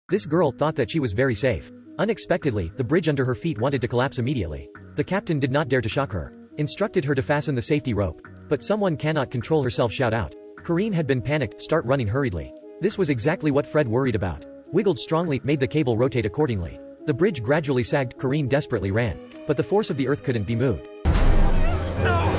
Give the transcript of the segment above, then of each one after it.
This girl thought that she was very safe. Unexpectedly, the bridge under her feet wanted to collapse immediately. The captain did not dare to shock her. Instructed her to fasten the safety rope. But someone cannot control herself shout out. Corinne had been panicked, start running hurriedly. This was exactly what Fred worried about. Wiggled strongly, made the cable rotate accordingly. The bridge gradually sagged, Corinne desperately ran. But the force of the earth couldn't be moved. No!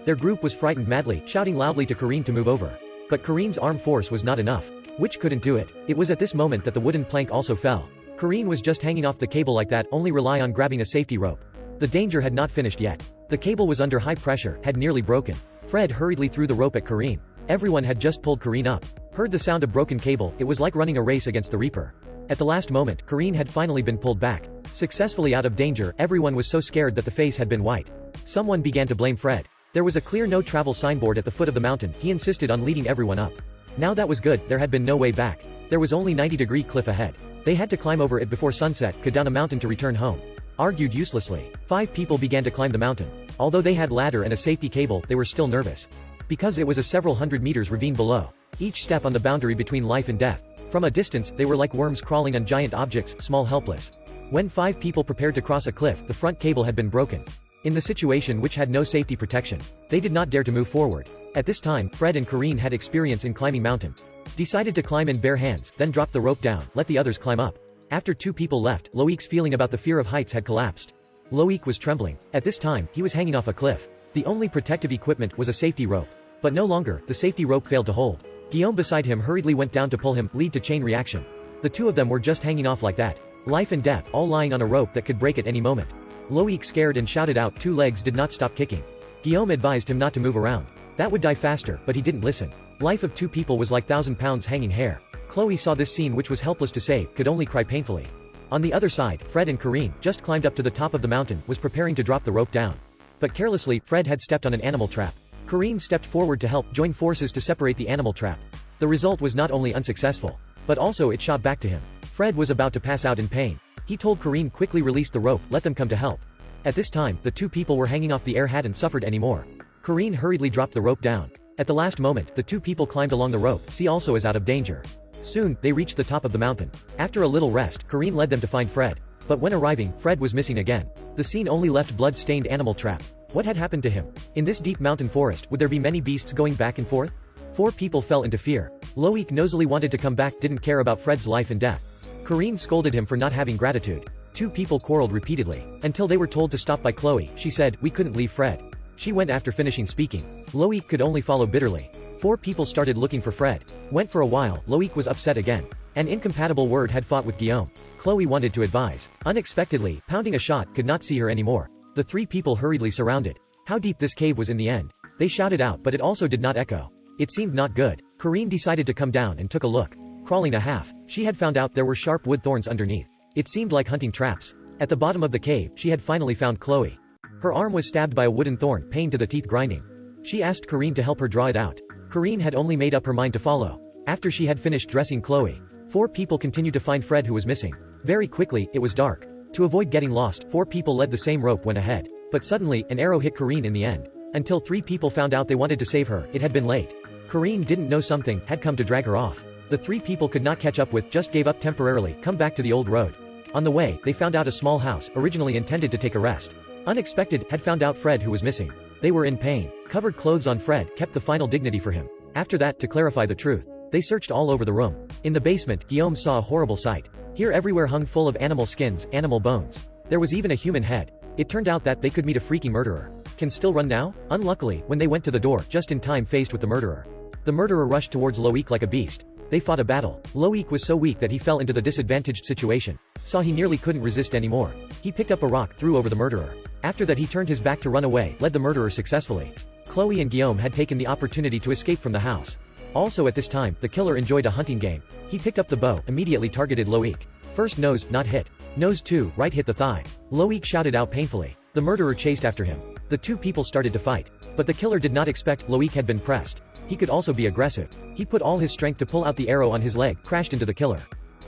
Their group was frightened madly, shouting loudly to Corinne to move over. But Corinne's arm force was not enough. Which couldn't do it. It was at this moment that the wooden plank also fell. Corinne was just hanging off the cable like that, only rely on grabbing a safety rope. The danger had not finished yet. The cable was under high pressure, had nearly broken. Fred hurriedly threw the rope at Corinne. Everyone had just pulled Corinne up. Heard the sound of broken cable, it was like running a race against the Reaper. At the last moment, Corinne had finally been pulled back. Successfully out of danger, everyone was so scared that the face had been white. Someone began to blame Fred. There was a clear no travel signboard at the foot of the mountain, he insisted on leading everyone up. Now that was good, there had been no way back. There was only 90-degree cliff ahead. They had to climb over it before sunset, could down a mountain to return home. Argued uselessly. 5 people began to climb the mountain. Although they had ladder and a safety cable, they were still nervous. Because it was a several hundred meters ravine below. Each step on the boundary between life and death. From a distance, they were like worms crawling on giant objects, small helpless. When 5 people prepared to cross a cliff, the front cable had been broken. In the situation which had no safety protection, they did not dare to move forward. At this time, Fred and Corinne had experience in climbing mountain. Decided to climb in bare hands, then drop the rope down, let the others climb up. After 2 people left, Loic's feeling about the fear of heights had collapsed. Loic was trembling. At this time, he was hanging off a cliff. The only protective equipment was a safety rope. But no longer, the safety rope failed to hold. Guillaume beside him hurriedly went down to pull him, lead to chain reaction. The 2 of them were just hanging off like that. Life and death, all lying on a rope that could break at any moment. Loic scared and shouted out, 2 legs did not stop kicking. Guillaume advised him not to move around. That would die faster, but he didn't listen. Life of 2 people was like 1,000 pounds hanging hair. Chloe saw this scene which was helpless to save, could only cry painfully. On the other side, Fred and Corinne, just climbed up to the top of the mountain, was preparing to drop the rope down. But carelessly, Fred had stepped on an animal trap. Corinne stepped forward to help, join forces to separate the animal trap. The result was not only unsuccessful, but also it shot back to him. Fred was about to pass out in pain. He told Corinne quickly release the rope, let them come to help. At this time, the 2 people were hanging off the air hadn't suffered anymore. Corinne hurriedly dropped the rope down. At the last moment, the 2 people climbed along the rope, she also is out of danger. Soon, they reached the top of the mountain. After a little rest, Corinne led them to find Fred. But when arriving, Fred was missing again. The scene only left blood-stained animal trap. What had happened to him? In this deep mountain forest, would there be many beasts going back and forth? 4 people fell into fear. Loic nosily wanted to come back, didn't care about Fred's life and death. Corinne scolded him for not having gratitude. 2 people quarreled repeatedly. Until they were told to stop by Chloe, she said, we couldn't leave Fred. She went after finishing speaking. Loic could only follow bitterly. 4 people started looking for Fred. Went for a while, Loic was upset again. An incompatible word had fought with Guillaume. Chloe wanted to advise. Unexpectedly, pounding a shot, could not see her anymore. The 3 people hurriedly surrounded. How deep this cave was in the end. They shouted out, but it also did not echo. It seemed not good. Corinne decided to come down and took a look. Crawling a half, she had found out there were sharp wood thorns underneath. It seemed like hunting traps. At the bottom of the cave, she had finally found Chloe. Her arm was stabbed by a wooden thorn, pain to the teeth grinding. She asked Corinne to help her draw it out. Corinne had only made up her mind to follow. After she had finished dressing Chloe, 4 people continued to find Fred who was missing. Very quickly, it was dark. To avoid getting lost, 4 people led the same rope went ahead. But suddenly, an arrow hit Corinne in the end. Until 3 people found out they wanted to save her, it had been late. Corinne didn't know something had come to drag her off. The 3 people could not catch up with, just gave up temporarily, come back to the old road. On the way, they found out a small house, originally intended to take a rest. Unexpected, had found out Fred who was missing. They were in pain. Covered clothes on Fred, kept the final dignity for him. After that, to clarify the truth, they searched all over the room. In the basement, Guillaume saw a horrible sight. Here everywhere hung full of animal skins, animal bones. There was even a human head. It turned out that they could meet a freaking murderer. Can still run now? Unluckily, when they went to the door, just in time faced with the murderer. The murderer rushed towards Loic like a beast. They fought a battle. Loic was so weak that he fell into the disadvantaged situation. Saw he nearly couldn't resist anymore. He picked up a rock, threw over the murderer. After that he turned his back to run away, led the murderer successfully. Chloe and Guillaume had taken the opportunity to escape from the house. Also at this time, the killer enjoyed a hunting game. He picked up the bow, immediately targeted Loic. First nose, not hit. Nose 2, right hit the thigh. Loic shouted out painfully. The murderer chased after him. The 2 people started to fight. But the killer did not expect Loic had been pressed. He could also be aggressive. He put all his strength to pull out the arrow on his leg, crashed into the killer.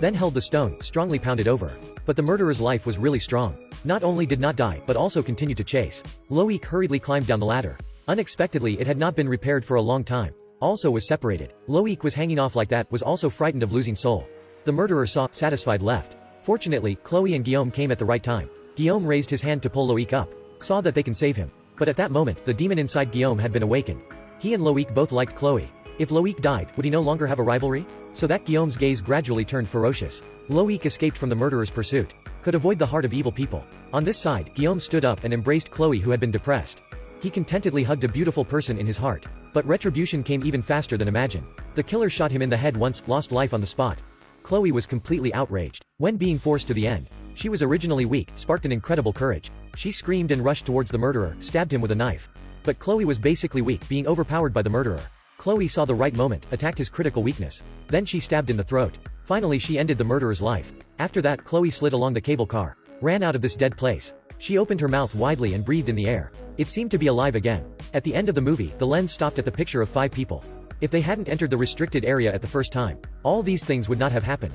Then held the stone, strongly pounded over. But the murderer's life was really strong. Not only did not die, but also continued to chase. Loic hurriedly climbed down the ladder. Unexpectedly, it had not been repaired for a long time. also was separated. Loic was hanging off like that, was also frightened of losing Soul. The murderer saw, satisfied left. Fortunately, Chloe and Guillaume came at the right time. Guillaume raised his hand to pull Loic up. Saw that they can save him. But at that moment, the demon inside Guillaume had been awakened. He and Loic both liked Chloe. If Loic died, would he no longer have a rivalry? So that Guillaume's gaze gradually turned ferocious. Loic escaped from the murderer's pursuit. Could avoid the heart of evil people. On this side, Guillaume stood up and embraced Chloe, who had been depressed. He contentedly hugged a beautiful person in his heart. But retribution came even faster than imagined. The killer shot him in the head once, lost life on the spot. Chloe was completely outraged. When being forced to the end, she was originally weak, sparked an incredible courage. She screamed and rushed towards the murderer, stabbed him with a knife. But Chloe was basically weak, being overpowered by the murderer. Chloe saw the right moment, attacked his critical weakness. Then she stabbed in the throat. Finally she ended the murderer's life. After that, Chloe slid along the cable car. Ran out of this dead place. She opened her mouth widely and breathed in the air. It seemed to be alive again. At the end of the movie, the lens stopped at the picture of 5 people. If they hadn't entered the restricted area at the first time, all these things would not have happened.